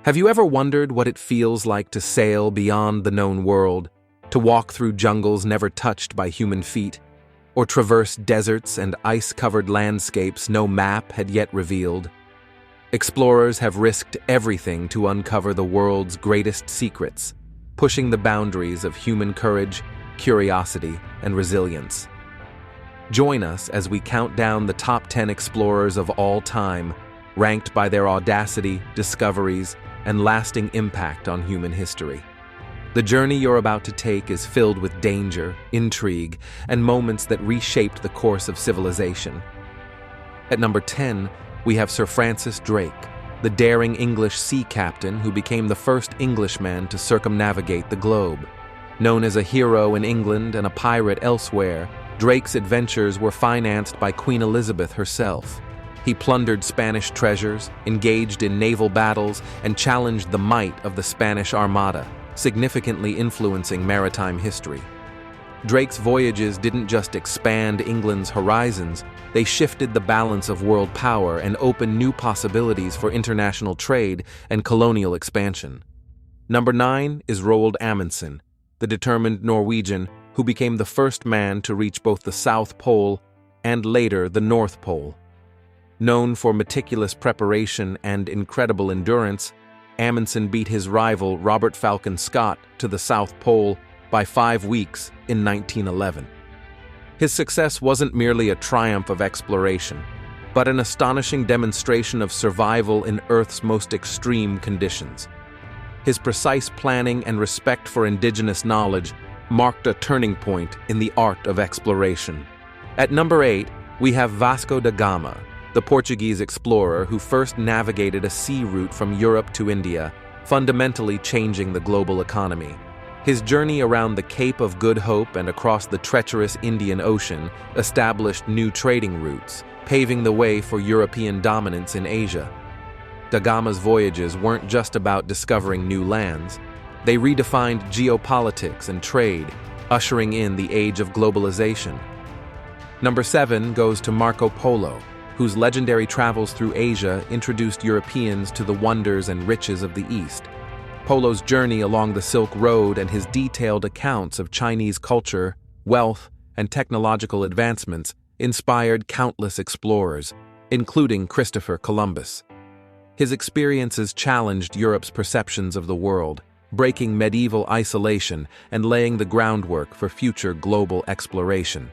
Have you ever wondered what it feels like to sail beyond the known world, to walk through jungles never touched by human feet, or traverse deserts and ice-covered landscapes no map had yet revealed? Explorers have risked everything to uncover the world's greatest secrets, pushing the boundaries of human courage, curiosity, and resilience. Join us as we count down the top 10 explorers of all time, ranked by their audacity, discoveries, and lasting impact on human history. The journey you're about to take is filled with danger, intrigue, and moments that reshaped the course of civilization. At number 10, we have Sir Francis Drake, the daring English sea captain who became the first Englishman to circumnavigate the globe. Known as a hero in England and a pirate elsewhere, Drake's adventures were financed by Queen Elizabeth herself. He plundered Spanish treasures, engaged in naval battles, and challenged the might of the Spanish Armada, significantly influencing maritime history. Drake's voyages didn't just expand England's horizons, they shifted the balance of world power and opened new possibilities for international trade and colonial expansion. Number 9 is Roald Amundsen, the determined Norwegian who became the first man to reach both the South Pole and later the North Pole. Known for meticulous preparation and incredible endurance, Amundsen beat his rival Robert Falcon Scott to the South Pole by 5 weeks in 1911. His success wasn't merely a triumph of exploration, but an astonishing demonstration of survival in Earth's most extreme conditions. His precise planning and respect for indigenous knowledge marked a turning point in the art of exploration. At number 8, we have Vasco da Gama, the Portuguese explorer who first navigated a sea route from Europe to India, fundamentally changing the global economy. His journey around the Cape of Good Hope and across the treacherous Indian Ocean established new trading routes, paving the way for European dominance in Asia. Da Gama's voyages weren't just about discovering new lands. They redefined geopolitics and trade, ushering in the age of globalization. Number 7 goes to Marco Polo, whose legendary travels through Asia introduced Europeans to the wonders and riches of the East. Polo's journey along the Silk Road and his detailed accounts of Chinese culture, wealth, and technological advancements inspired countless explorers, including Christopher Columbus. His experiences challenged Europe's perceptions of the world, breaking medieval isolation and laying the groundwork for future global exploration.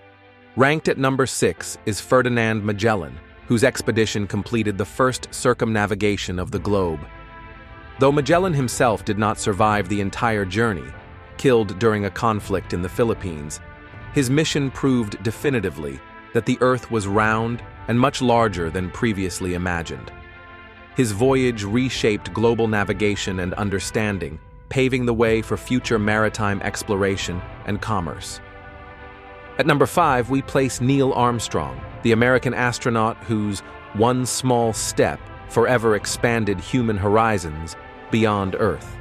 Ranked at number 6 is Ferdinand Magellan, whose expedition completed the first circumnavigation of the globe. Though Magellan himself did not survive the entire journey, killed during a conflict in the Philippines, his mission proved definitively that the Earth was round and much larger than previously imagined. His voyage reshaped global navigation and understanding, paving the way for future maritime exploration and commerce. At number 5, we place Neil Armstrong, the American astronaut whose one small step forever expanded human horizons beyond Earth.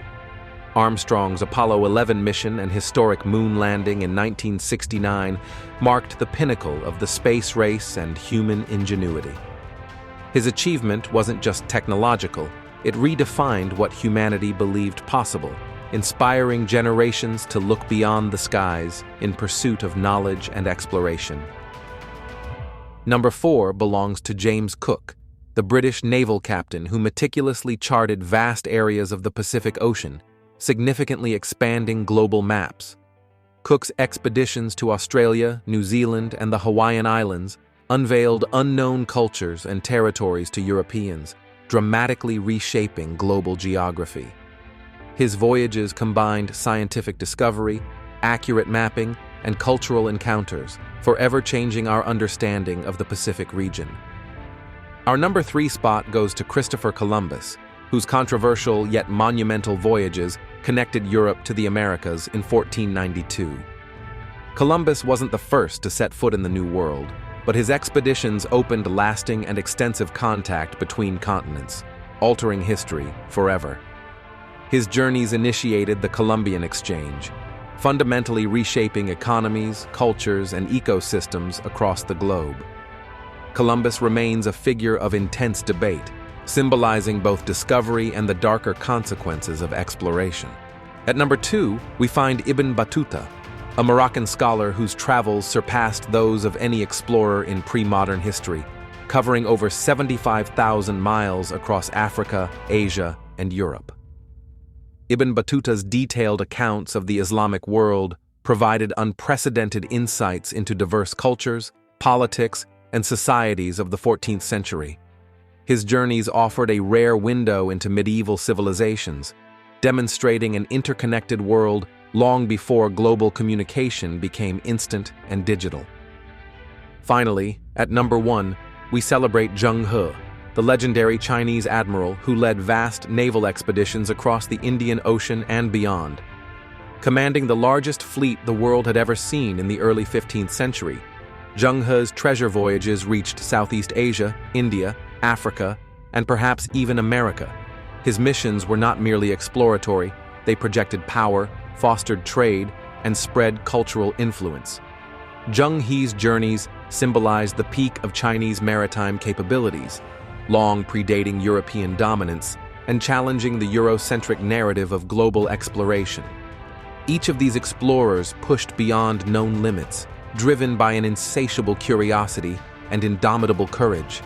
Armstrong's Apollo 11 mission and historic moon landing in 1969 marked the pinnacle of the space race and human ingenuity. His achievement wasn't just technological, it redefined what humanity believed possible, inspiring generations to look beyond the skies in pursuit of knowledge and exploration. Number 4 belongs to James Cook, the British naval captain who meticulously charted vast areas of the Pacific Ocean, significantly expanding global maps. Cook's expeditions to Australia, New Zealand, and the Hawaiian Islands unveiled unknown cultures and territories to Europeans, dramatically reshaping global geography. His voyages combined scientific discovery, accurate mapping, and cultural encounters, forever changing our understanding of the Pacific region. Our number 3 spot goes to Christopher Columbus, whose controversial yet monumental voyages connected Europe to the Americas in 1492. Columbus wasn't the first to set foot in the New World, but his expeditions opened lasting and extensive contact between continents, altering history forever. His journeys initiated the Columbian Exchange, fundamentally reshaping economies, cultures, and ecosystems across the globe. Columbus remains a figure of intense debate, symbolizing both discovery and the darker consequences of exploration. At number 2, we find Ibn Battuta, a Moroccan scholar whose travels surpassed those of any explorer in pre-modern history, covering over 75,000 miles across Africa, Asia, and Europe. Ibn Battuta's detailed accounts of the Islamic world provided unprecedented insights into diverse cultures, politics, and societies of the 14th century. His journeys offered a rare window into medieval civilizations, demonstrating an interconnected world long before global communication became instant and digital. Finally, at number 1, we celebrate Zheng He, the legendary Chinese admiral who led vast naval expeditions across the Indian Ocean and beyond. Commanding the largest fleet the world had ever seen in the early 15th century, Zheng He's treasure voyages reached Southeast Asia, India, Africa, and perhaps even America. His missions were not merely exploratory, they projected power, fostered trade, and spread cultural influence. Zheng He's journeys symbolized the peak of Chinese maritime capabilities, long predating European dominance and challenging the Eurocentric narrative of global exploration. Each of these explorers pushed beyond known limits, driven by an insatiable curiosity and indomitable courage.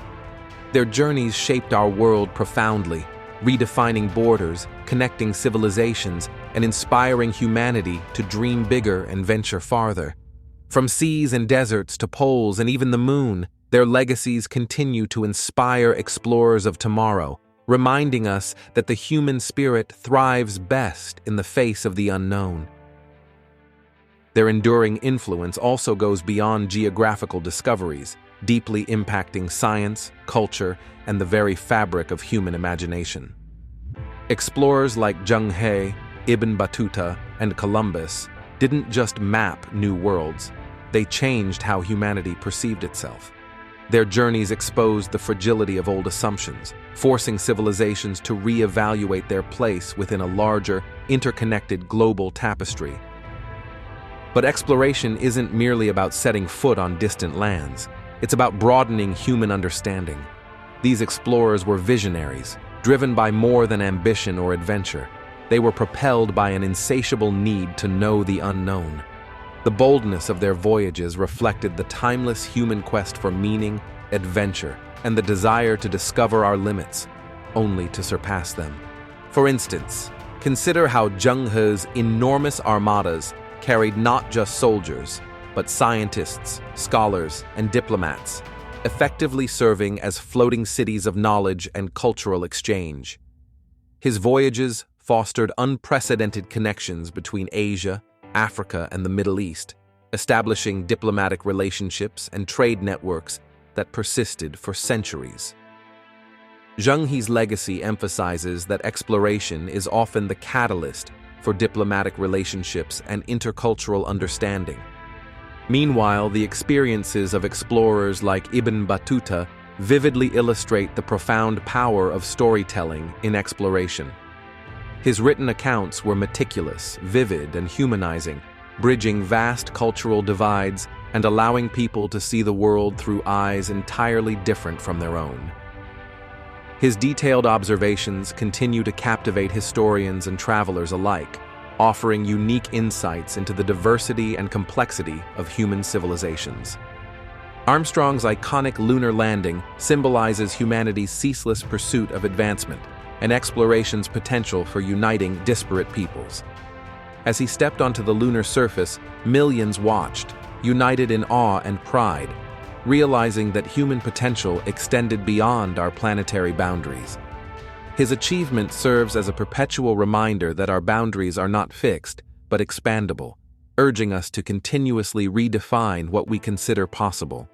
Their journeys shaped our world profoundly, redefining borders, connecting civilizations, and inspiring humanity to dream bigger and venture farther. From seas and deserts to poles and even the moon, their legacies continue to inspire explorers of tomorrow, reminding us that the human spirit thrives best in the face of the unknown. Their enduring influence also goes beyond geographical discoveries, deeply impacting science, culture, and the very fabric of human imagination. Explorers like Zheng He, Ibn Battuta, and Columbus didn't just map new worlds, they changed how humanity perceived itself. Their journeys exposed the fragility of old assumptions, forcing civilizations to reevaluate their place within a larger, interconnected global tapestry. But exploration isn't merely about setting foot on distant lands. It's about broadening human understanding. These explorers were visionaries, driven by more than ambition or adventure. They were propelled by an insatiable need to know the unknown. The boldness of their voyages reflected the timeless human quest for meaning, adventure, and the desire to discover our limits, only to surpass them. For instance, consider how Zheng He's enormous armadas carried not just soldiers, but scientists, scholars, and diplomats, effectively serving as floating cities of knowledge and cultural exchange. His voyages fostered unprecedented connections between Asia, Africa, and the Middle East, establishing diplomatic relationships and trade networks that persisted for centuries. Zheng He's legacy emphasizes that exploration is often the catalyst for diplomatic relationships and intercultural understanding. Meanwhile, the experiences of explorers like Ibn Battuta vividly illustrate the profound power of storytelling in exploration. His written accounts were meticulous, vivid, and humanizing, bridging vast cultural divides and allowing people to see the world through eyes entirely different from their own. His detailed observations continue to captivate historians and travelers alike, offering unique insights into the diversity and complexity of human civilizations. Armstrong's iconic lunar landing symbolizes humanity's ceaseless pursuit of advancement and exploration's potential for uniting disparate peoples. As he stepped onto the lunar surface, millions watched, united in awe and pride, realizing that human potential extended beyond our planetary boundaries. His achievement serves as a perpetual reminder that our boundaries are not fixed, but expandable, urging us to continuously redefine what we consider possible.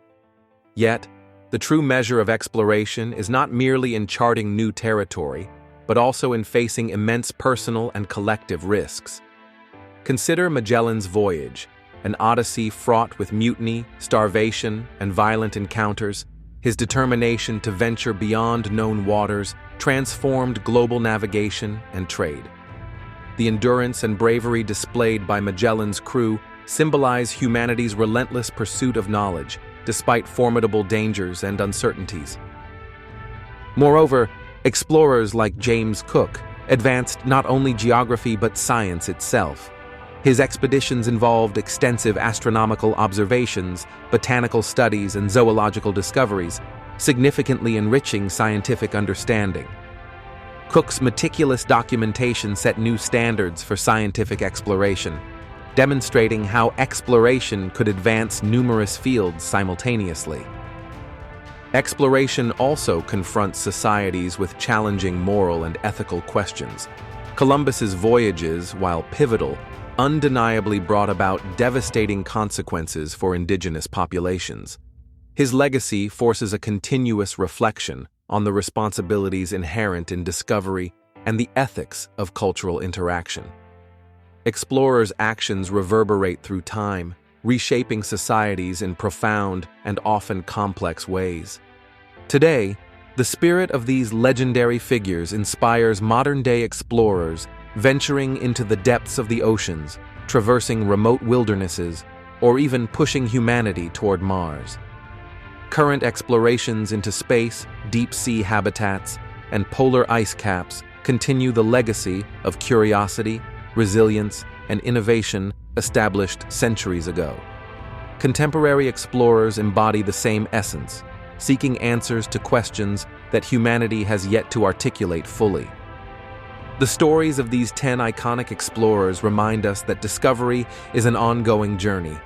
Yet, the true measure of exploration is not merely in charting new territory, but also in facing immense personal and collective risks. Consider Magellan's voyage, an odyssey fraught with mutiny, starvation, and violent encounters. His determination to venture beyond known waters transformed global navigation and trade. The endurance and bravery displayed by Magellan's crew symbolize humanity's relentless pursuit of knowledge, despite formidable dangers and uncertainties. Moreover, Explorers like James Cook advanced not only geography but science itself. His expeditions involved extensive astronomical observations, botanical studies, and zoological discoveries, significantly enriching scientific understanding. Cook's meticulous documentation set new standards for scientific exploration, demonstrating how exploration could advance numerous fields simultaneously. Exploration also confronts societies with challenging moral and ethical questions. Columbus's voyages, while pivotal, undeniably brought about devastating consequences for indigenous populations. His legacy forces a continuous reflection on the responsibilities inherent in discovery and the ethics of cultural interaction. Explorers' actions reverberate through time, reshaping societies in profound and often complex ways. Today, the spirit of these legendary figures inspires modern-day explorers venturing into the depths of the oceans, traversing remote wildernesses, or even pushing humanity toward Mars. Current explorations into space, deep-sea habitats, and polar ice caps continue the legacy of curiosity, resilience, and innovation established centuries ago. Contemporary explorers embody the same essence, seeking answers to questions that humanity has yet to articulate fully. The stories of these 10 iconic explorers remind us that discovery is an ongoing journey.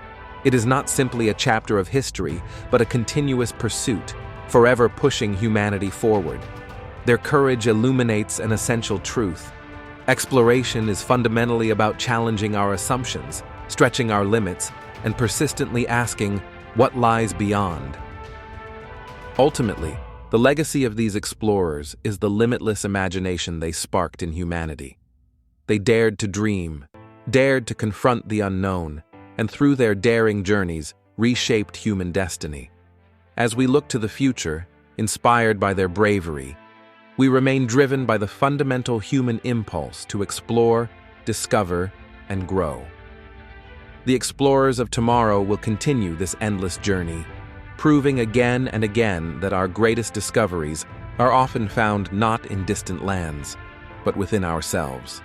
It is not simply a chapter of history, but a continuous pursuit, forever pushing humanity forward. Their courage illuminates an essential truth. Exploration is fundamentally about challenging our assumptions, stretching our limits, and persistently asking, what lies beyond? Ultimately, the legacy of these explorers is the limitless imagination they sparked in humanity. They dared to dream, dared to confront the unknown, and through their daring journeys, reshaped human destiny. As we look to the future, inspired by their bravery, we remain driven by the fundamental human impulse to explore, discover, and grow. The explorers of tomorrow will continue this endless journey, proving again and again that our greatest discoveries are often found not in distant lands, but within ourselves.